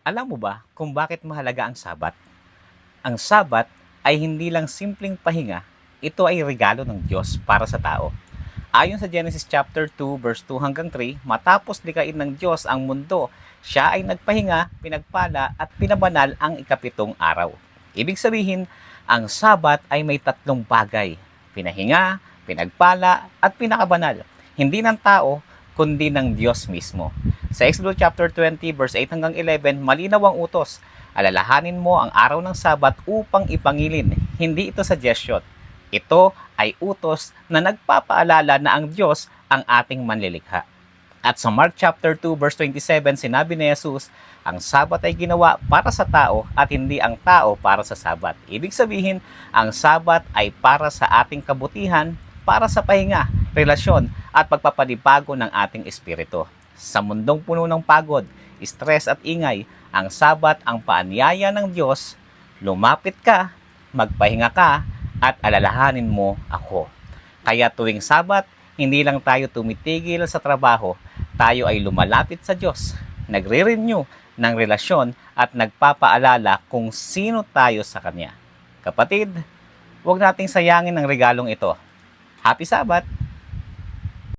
Alam mo ba kung bakit mahalaga ang Sabat? Ang Sabat ay hindi lang simpleng pahinga, ito ay regalo ng Diyos para sa tao. Ayon sa Genesis chapter 2 verse 2 hanggang 3, matapos likain ng Diyos ang mundo, siya ay nagpahinga, pinagpala at pinabanal ang ikapitong araw. Ibig sabihin, ang Sabat ay may tatlong bagay: pinahinga, pinagpala at pinakabanal. Hindi ng tao, kundi ng Diyos mismo. Sa Exodus chapter 20 verse 8 hanggang 11, malinaw ang utos: alalahanin mo ang araw ng Sabat upang ipangilin. Hindi ito suggestion. Ito ay utos na nagpapaalala na ang Diyos ang ating manlilikha. At sa Mark chapter 2 verse 27, sinabi ni Jesus, ang Sabat ay ginawa para sa tao at hindi ang tao para sa Sabat. Ibig sabihin, ang Sabat ay para sa ating kabutihan, para sa pahinga, relasyon at pagpapalibago ng ating espiritu. Sa mundong puno ng pagod, stress at ingay, ang Sabat ang paanyaya ng Diyos. Lumapit ka, magpahinga ka, at alalahanin mo ako. Kaya tuwing Sabat, hindi lang tayo tumitigil sa trabaho, tayo ay lumalapit sa Diyos, nagre-renew ng relasyon at nagpapaalala kung sino tayo sa Kanya. Kapatid, huwag nating sayangin ang regalong ito. Happy Sabat!